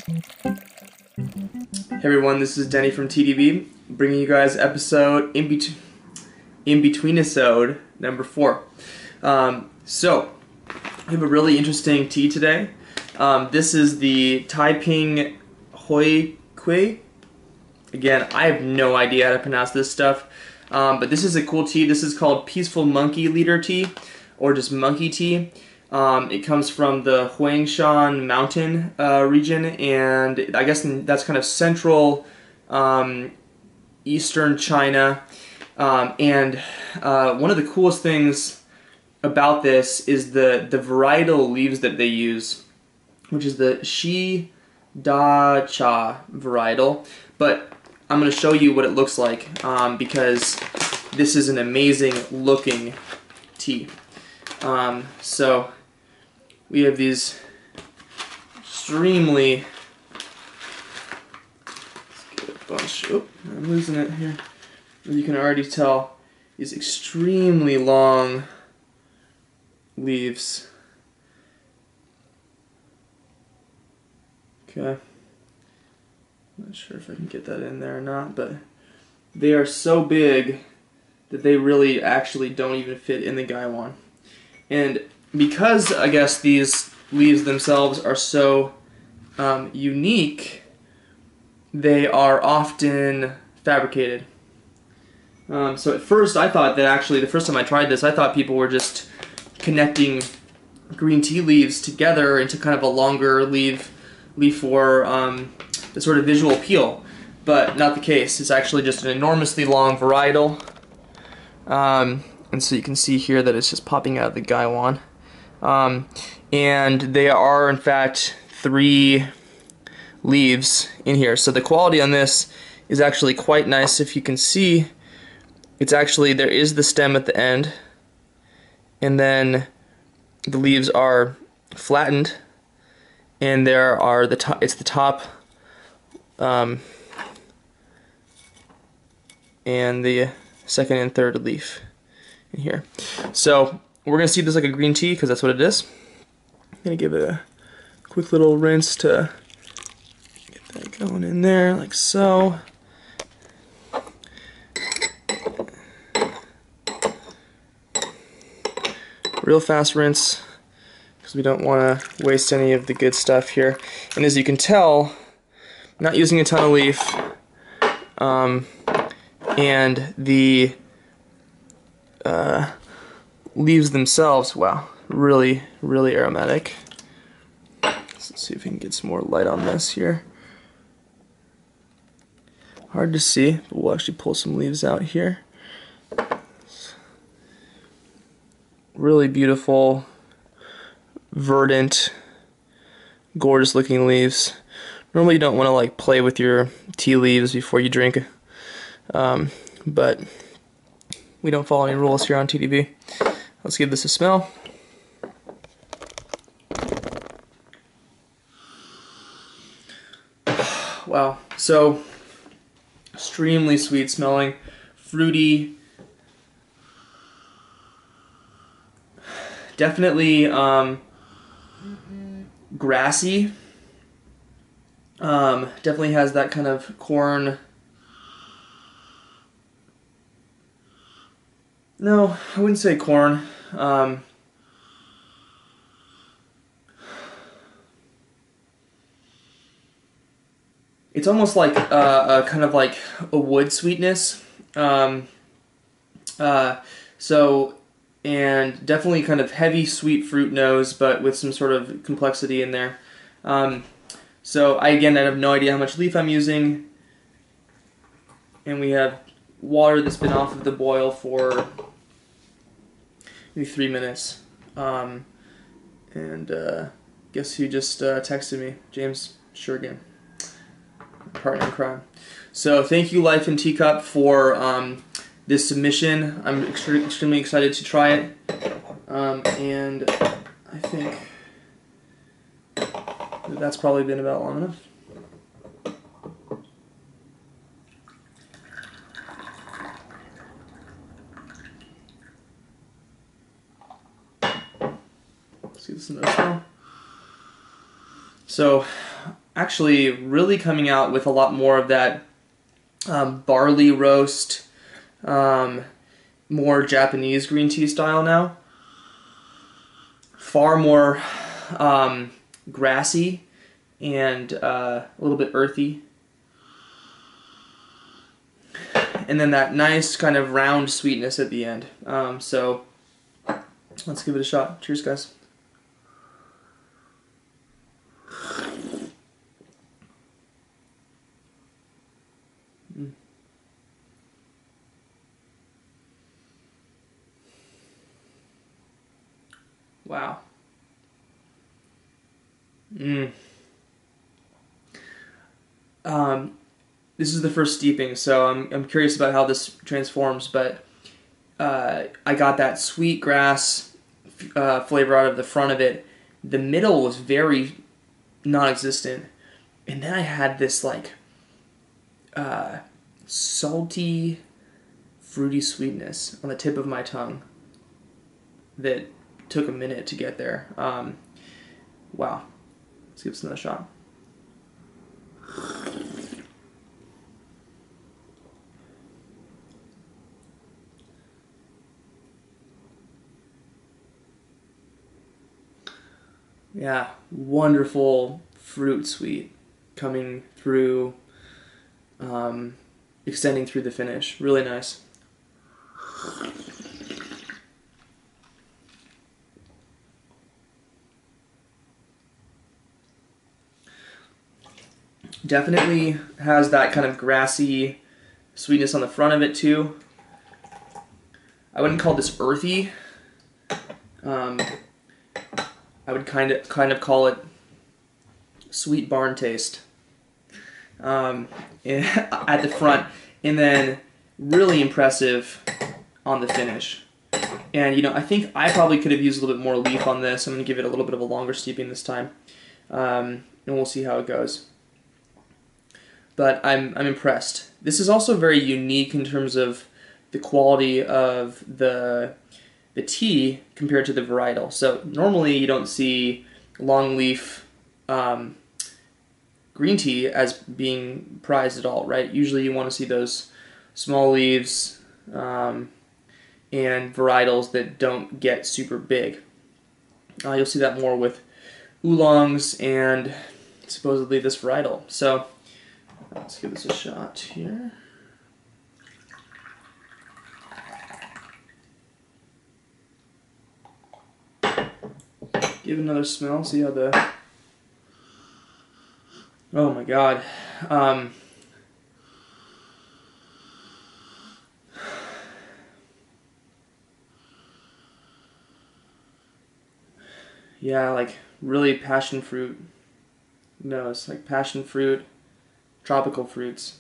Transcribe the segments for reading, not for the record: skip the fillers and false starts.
Hey everyone, this is Denny from TDB, bringing you guys episode InBetweenIsode number 4. So, we have a really interesting tea today. This is the Tai Ping Hou Kui. Again, I have no idea how to pronounce this stuff, but this is a cool tea. This is called Peaceful Monkey Leader Tea, or just monkey tea. It comes from the Huangshan mountain region, and I guess that's kind of central eastern China. And one of the coolest things about this is the varietal leaves that they use, which is the Shi Da Cha varietal. But I'm going to show you what it looks like because this is an amazing looking tea. So we have these extremely, let's get a bunch, oh, I'm losing it here. As you can already tell, these extremely long leaves. Okay, not sure if I can get that in there or not, but they are so big that they really actually don't even fit in the gaiwan. And because, I guess, these leaves themselves are so unique, they are often fabricated. So at first I thought that actually, the first time I tried this, I thought people were just connecting green tea leaves together into kind of a longer leaf for the sort of visual appeal. But not the case. It's actually just an enormously long varietal. And so you can see here that it's just popping out of the gaiwan. And they are in fact 3 leaves in here. So the quality on this is actually quite nice. If you can see, it's actually, there is the stem at the end, and then the leaves are flattened, and there are the top, it's the top and the second and third leaf in here. So we're going to see this like a green tea because that's what it is. I'm going to give it a quick little rinse to get that going in there like so. Real fast rinse because we don't want to waste any of the good stuff here. And as you can tell, I'm not using a ton of leaf, and the leaves themselves, wow, really, really aromatic. Let's see if we can get some more light on this here. Hard to see, but we'll actually pull some leaves out here. Really beautiful, verdant, gorgeous looking leaves. Normally you don't want to like play with your tea leaves before you drink, but we don't follow any rules here on TDB. Let's give this a smell. Wow, so extremely sweet smelling, fruity, definitely grassy. Definitely has that kind of corn. No, I wouldn't say corn. It's almost like a kind of like a wood sweetness. And definitely kind of heavy sweet fruit nose, but with some sort of complexity in there. So I have no idea how much leaf I'm using. And we have water that's been off of the boil for maybe 3 minutes. Guess who just texted me? James Shergan, partner in crime. So thank you, Life in Teacup, for this submission. I'm extremely excited to try it, and I think that's probably been about long enough. See this in the smell. So actually really coming out with a lot more of that barley roast, more Japanese green tea style now. Far more grassy and a little bit earthy. And then that nice kind of round sweetness at the end. So let's give it a shot. Cheers, guys. Wow. This is the first steeping, so I'm curious about how this transforms, but I got that sweet grass flavor out of the front of it. The middle was very non-existent, and then I had this like salty, fruity sweetness on the tip of my tongue that took a minute to get there. Wow. Let's give this another shot. Yeah, wonderful fruit sweet coming through, extending through the finish. Really nice. Definitely has that kind of grassy sweetness on the front of it too. I wouldn't call this earthy. I would kind of call it sweet barn taste at the front, and then really impressive on the finish. And you know, I think I probably could have used a little bit more leaf on this. I'm going to give it a little bit of a longer steeping this time, and we'll see how it goes. But I'm impressed. This is also very unique in terms of the quality of the tea compared to the varietal. So normally you don't see long leaf green tea as being prized at all, right? Usually you want to see those small leaves and varietals that don't get super big. You'll see that more with oolongs and supposedly this varietal. So let's give this a shot here. Give it another smell, see how the... Oh my god. Yeah, like really passion fruit. No, it's like passion fruit, tropical fruits.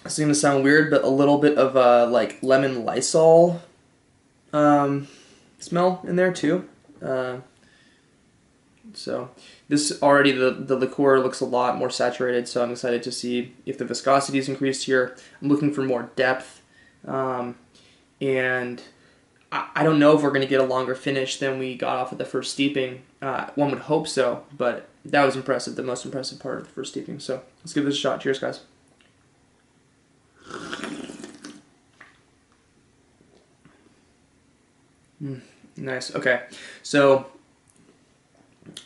It's gonna sound weird, but a little bit of like lemon Lysol smell in there too. So this already, the liqueur looks a lot more saturated, so I'm excited to see if the viscosity is increased here. I'm looking for more depth, and I don't know if we're going to get a longer finish than we got off of the first steeping. One would hope so, but that was impressive, the most impressive part of the first steeping. So let's give this a shot. Cheers, guys. Nice. Okay, so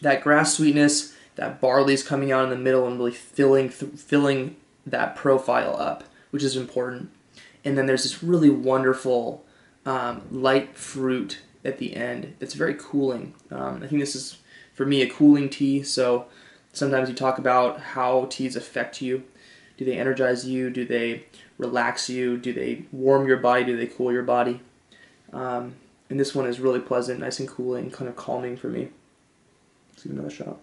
that grass sweetness, that barley's coming out in the middle and really filling that profile up, which is important. And then there's this really wonderful light fruit at the end. It's very cooling. I think this is, for me, a cooling tea. So sometimes you talk about how teas affect you. Do they energize you? Do they relax you? Do they warm your body? Do they cool your body? And this one is really pleasant, nice and cooling, kind of calming for me. Let's give it another shot.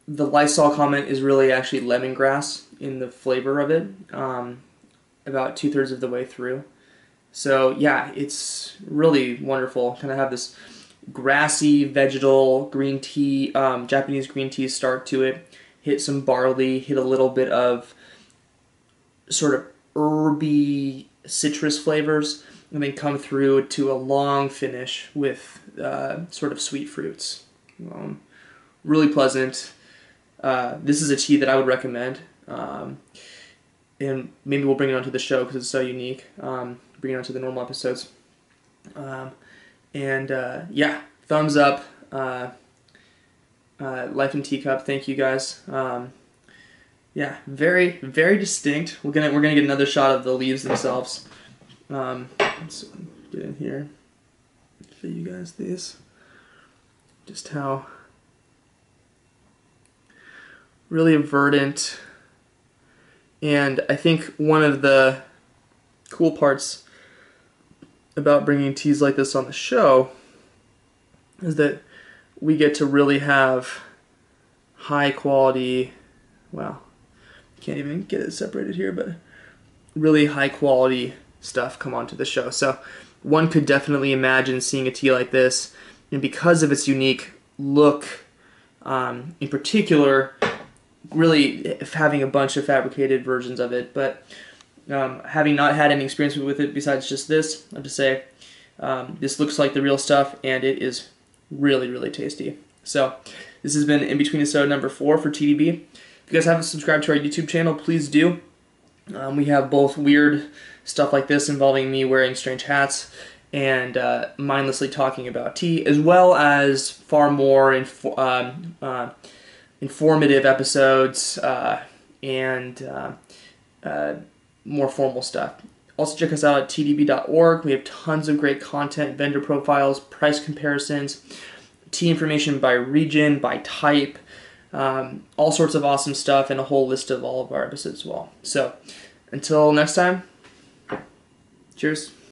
The Lysol comment is really actually lemongrass in the flavor of it, about 2/3 of the way through. So yeah, it's really wonderful. Kind of have this grassy, vegetal green tea, Japanese green tea start to it. Hit some barley, hit a little bit of sort of herby citrus flavors, and then come through to a long finish with sort of sweet fruits. Really pleasant. This is a tea that I would recommend. And maybe we'll bring it onto the show because it's so unique. Bring it onto the normal episodes. Yeah, thumbs up. Life in Teacup. Thank you guys. Yeah, very, very distinct. We're gonna get another shot of the leaves themselves. Let's get in here. Show you guys these. Just how really verdant. And I think one of the cool parts about bringing teas like this on the show is that we get to really have high quality, well, can't even get it separated here, but really high quality stuff come onto the show. So one could definitely imagine seeing a tea like this, and because of its unique look, in particular, really having a bunch of fabricated versions of it, but having not had any experience with it besides just this, I have to say this looks like the real stuff, and it is really, really tasty. So this has been InBetweenIsode number 4 for TDB. If you guys haven't subscribed to our YouTube channel, please do. We have both weird stuff like this involving me wearing strange hats and mindlessly talking about tea, as well as far more informative episodes and more formal stuff. Also check us out at tdb.org. We have tons of great content, vendor profiles, price comparisons, tea information by region, by type, all sorts of awesome stuff, and a whole list of all of our episodes as well. So until next time, cheers.